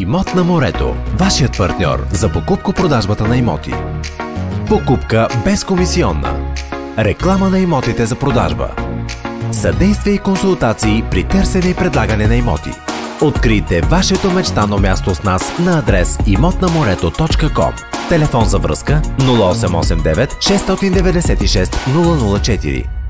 Имот на морето. Вашият партньор за покупко-продажбата на имоти. Покупка безкомисионна. Реклама на имотите за продажба. Съдействие и консултации при търсене и предлагане на имоти. Открийте вашето мечтано място с нас на адрес iмотнаморето.com. Телефон за връзка 0889 696 004.